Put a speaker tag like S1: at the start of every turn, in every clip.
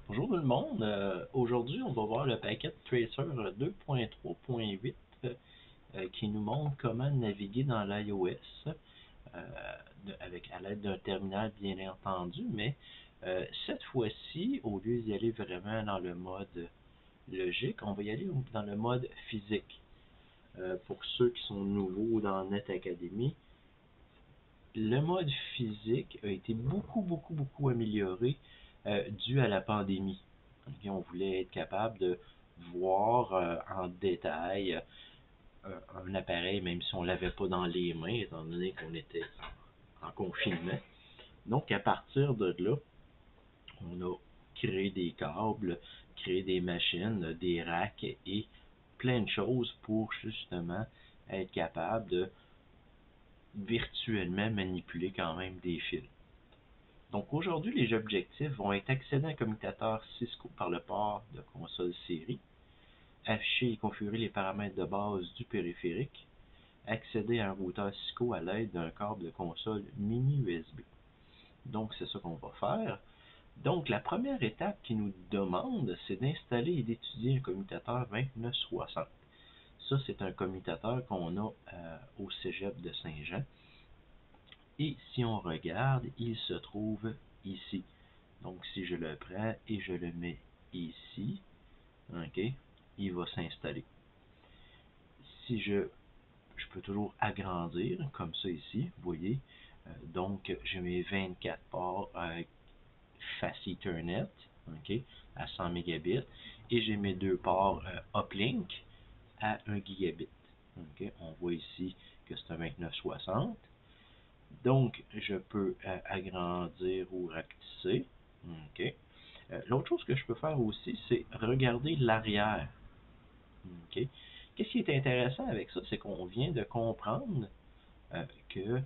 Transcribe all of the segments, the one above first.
S1: Bonjour tout le monde. Aujourd'hui, on va voir le paquet Tracer 2.3.8 qui nous montre comment naviguer dans l'iOS avec à l'aide d'un terminal bien entendu, mais cette fois-ci, au lieu d'y aller vraiment dans le mode logique, on va y aller dans le mode physique. Pour ceux qui sont nouveaux dans Net Academy, le mode physique a été beaucoup amélioré dû à la pandémie. Okay, on voulait être capable de voir en détail un appareil, même si on ne l'avait pas dans les mains, étant donné qu'on était en confinement. Donc, à partir de là, on a créé des câbles, créé des machines, des racks et plein de choses pour justement être capable de virtuellement manipuler quand même des fils. Donc aujourd'hui, les objectifs vont être accéder à un commutateur Cisco par le port de console série, afficher et configurer les paramètres de base du périphérique, accéder à un routeur Cisco à l'aide d'un câble de console mini USB. Donc c'est ça qu'on va faire. Donc la première étape qui nous demande, c'est d'installer et d'étudier un commutateur 2960. Ça, c'est un commutateur qu'on a au Cégep de Saint-Jean. Et si on regarde, il se trouve ici. Donc si je le prends et je le mets ici, ok, il va s'installer. Si je peux toujours agrandir comme ça ici, vous voyez. Donc j'ai mes 24 ports Fast Ethernet, ok, à 100 mégabits, et j'ai mes deux ports Uplink à 1 gigabit. Okay. On voit ici que c'est un 2960. Donc, je peux agrandir ou rapetisser. Okay. L'autre chose que je peux faire aussi, c'est regarder l'arrière. Okay. Qu'est-ce qui est intéressant avec ça, c'est qu'on vient de comprendre que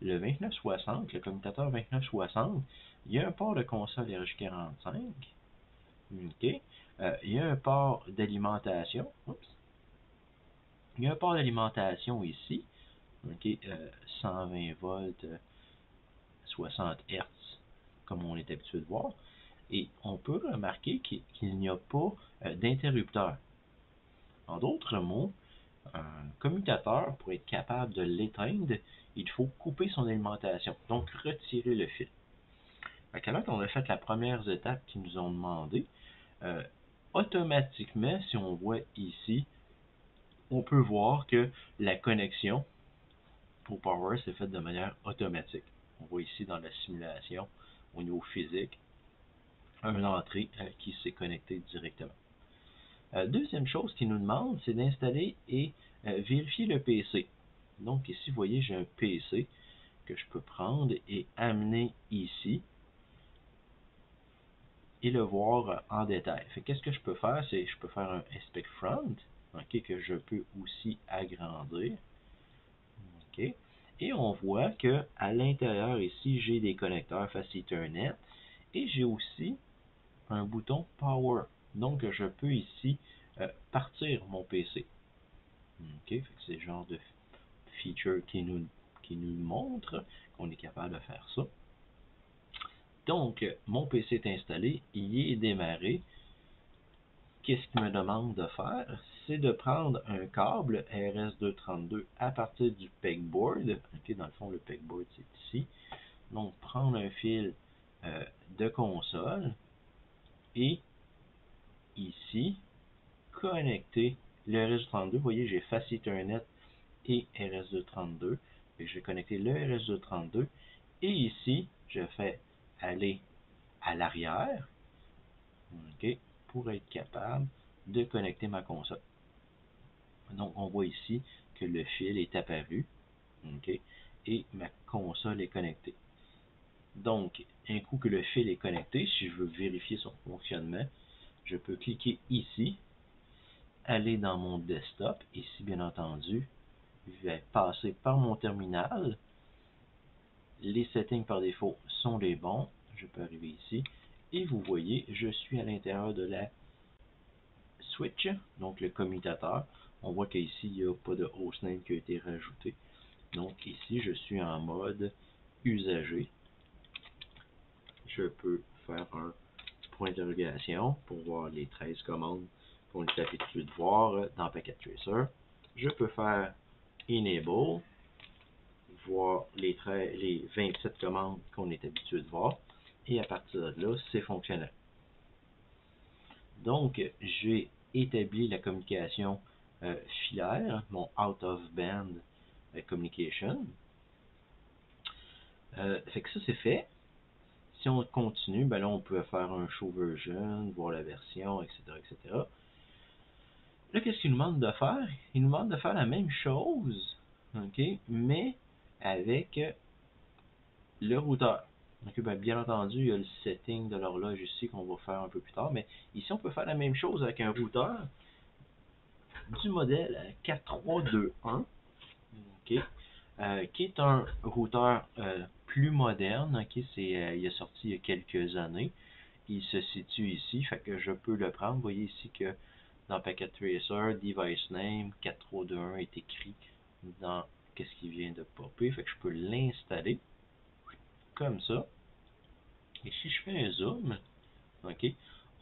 S1: le 2960, le commutateur 2960, il y a un port de console RJ45. Okay. Il y a un port d'alimentation. Il y a un port d'alimentation ici. Okay. 120 volts, 60 Hz, comme on est habitué de voir. Et on peut remarquer qu'il n'y a pas d'interrupteur. En d'autres mots, un commutateur, pour être capable de l'éteindre, il faut couper son alimentation, donc retirer le fil. Quand on a fait la première étape qu'ils nous ont demandé, automatiquement, si on voit ici, on peut voir que la connexion au power s'est faite de manière automatique. On voit ici dans la simulation, au niveau physique, une entrée qui s'est connectée directement. Deuxième chose qu'il nous demande, c'est d'installer et vérifier le PC. Donc ici, vous voyez, j'ai un PC que je peux prendre et amener ici et le voir en détail. Qu'est-ce que je peux faire? C'est je peux faire un inspect front, okay, que je peux aussi agrandir. Okay. Et on voit que à l'intérieur ici, j'ai des connecteurs Fast Ethernet et j'ai aussi un bouton Power. Donc je peux ici partir mon PC. Okay. C'est le genre de feature qui nous montre qu'on est capable de faire ça. Donc, mon PC est installé, il est démarré. Qu'est-ce qu'il me demande de faire? C'est de prendre un câble RS232 à partir du pegboard. Okay, dans le fond, le pegboard, c'est ici. Donc, prendre un fil de console et ici, connecter le RS232. Vous voyez, j'ai Fast Ethernet et RS232. Et je vais connecter le RS232. Et ici, je fais aller à l'arrière, okay, pour être capable de connecter ma console. Donc, on voit ici que le fil est apparu, okay, et ma console est connectée. Donc, un coup que le fil est connecté, si je veux vérifier son fonctionnement, je peux cliquer ici, aller dans mon desktop. Ici, bien entendu, je vais passer par mon terminal. Les settings par défaut sont les bons. Je peux arriver ici. Et vous voyez, je suis à l'intérieur de la switch, donc le commutateur. On voit qu'ici, il n'y a pas de hostname qui a été rajouté. Donc ici, je suis en mode usager. Je peux faire un point d'interrogation configuration pour voir les 13 commandes qu'on est habitué de voir dans Packet Tracer. Je peux faire Enable, voir les 27 commandes qu'on est habitué de voir. Et à partir de là, c'est fonctionnel. Donc, j'ai établi la communication filaire, mon out of band communication. Fait que ça, c'est fait. Si on continue, ben là, on peut faire un show version, voir la version, etc., etc. Là, qu'est-ce qu'il nous demande de faire? Il nous demande de faire la même chose, ok, mais avec le routeur. Donc, ben, bien entendu, il y a le setting de l'horloge ici qu'on va faire un peu plus tard, mais ici, on peut faire la même chose avec un routeur du modèle 4321, ok, qui est un routeur plus moderne, ok, il est sorti il y a quelques années. Il se situe ici, fait que je peux le prendre. Vous voyez ici que dans Packet Tracer, Device Name 4321 est écrit dans qu'est-ce qui vient de popper, fait que je peux l'installer comme ça. Et si je fais un zoom, ok,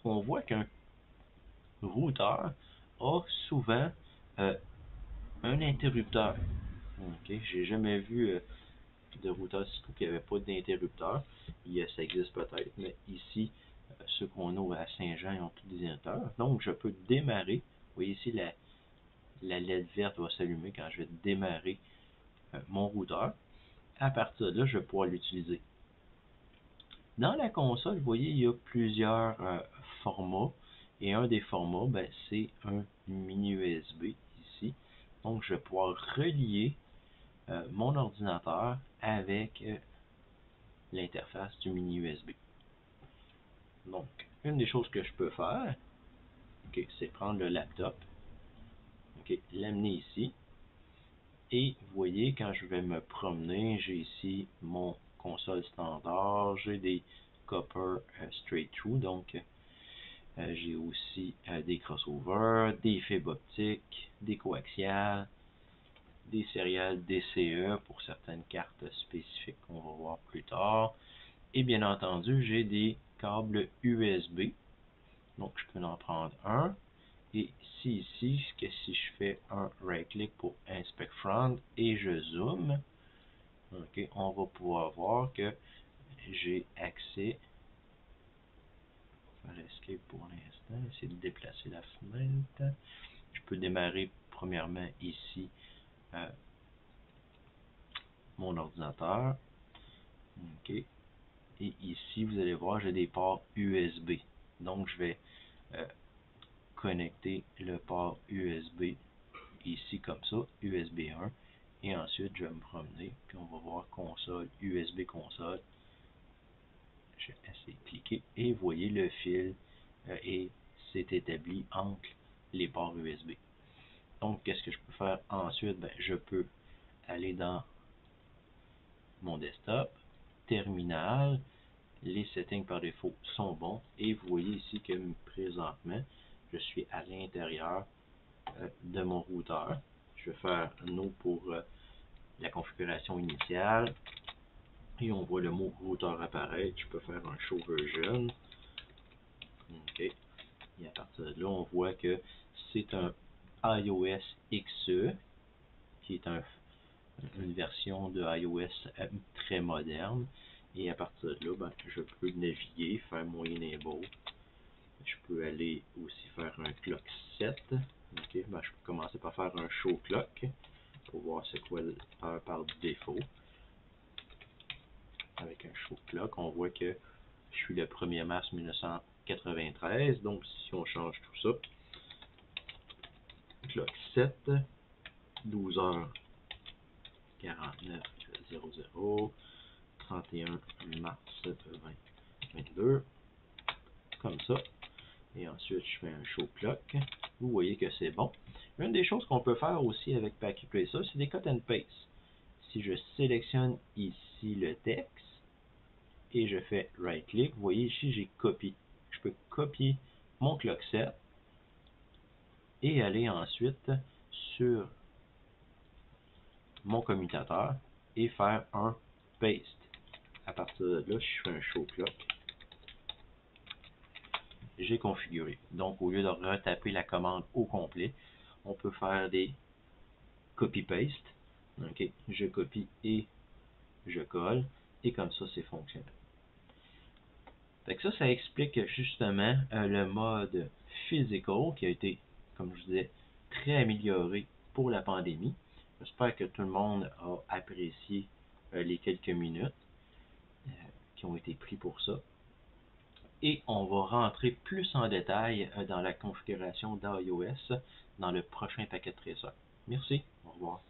S1: on voit qu'un routeur a souvent un interrupteur. Ok, j'ai jamais vu de routeur Cisco qui n'avait pas d'interrupteur. Ça existe peut-être, mais ici, ceux qu'on a à Saint-Jean, ils ont tous des interrupteurs. Donc, je peux démarrer. Vous voyez ici, la LED verte va s'allumer quand je vais démarrer mon routeur. À partir de là, je vais pouvoir l'utiliser. Dans la console, vous voyez, il y a plusieurs formats. Et un des formats, ben, c'est un mini USB ici. Donc, je vais pouvoir relier mon ordinateur avec l'interface du mini USB. Donc, une des choses que je peux faire, okay, c'est prendre le laptop, okay, l'amener ici. Et vous voyez, quand je vais me promener, j'ai ici mon console standard, j'ai des copper straight through, donc j'ai aussi des crossovers, des fibres optiques, des coaxiales, des sériales DCE pour certaines cartes spécifiques qu'on va voir plus tard. Et bien entendu, j'ai des câbles USB. Donc, je peux en prendre un. Et ici, que si je fais un right-click pour Inspect Front et je zoome, okay, on va pouvoir voir que j'ai accès. Je vais faire Escape pour l'instant, essayer de déplacer la fenêtre. Je peux démarrer premièrement ici mon ordinateur. Okay. Et ici, vous allez voir, j'ai des ports USB. Donc, je vais connecter le port USB ici comme ça, USB 1. Et ensuite, je vais me promener, puis on va voir console, USB console. Je vais essayer de cliquer et vous voyez le fil s'est établi entre les ports USB. Donc, qu'est-ce que je peux faire ensuite? Ben, je peux aller dans mon desktop, terminal, les settings par défaut sont bons et vous voyez ici que présentement, je suis à l'intérieur de mon routeur. Je vais faire no pour la configuration initiale et on voit le mot routeur apparaître. Je peux faire un show version. OK. Et à partir de là, on voit que c'est un iOS XE qui est une version de iOS très moderne. Et à partir de là, ben, je peux naviguer, faire mon enable. Je peux aller aussi faire un clock set. Okay, ben, je peux commencer par faire un show clock pour voir c'est quoi l'heure par défaut. Avec un show clock, on voit que je suis le 1er mars 1993. Donc si on change tout ça, clock set, 12h49:00, 31 mars 2022, comme ça. Et ensuite, je fais un show clock. Vous voyez que c'est bon. Une des choses qu'on peut faire aussi avec Packet Tracer, c'est des cut and paste. Si je sélectionne ici le texte et je fais right click, vous voyez ici, j'ai copié. Je peux copier mon clock set et aller ensuite sur mon commutateur et faire un paste. À partir de là, je fais un show clock. j'ai configuré. Donc, au lieu de retaper la commande au complet, on peut faire des copy-paste. Ok, je copie et je colle. Et comme ça, c'est fonctionnel. Fait que ça explique justement le mode physical qui a été, comme je disais, très amélioré pour la pandémie. J'espère que tout le monde a apprécié les quelques minutes qui ont été pris pour ça. Et on va rentrer plus en détail dans la configuration d'iOS dans le prochain paquet de trésors. Merci, au revoir.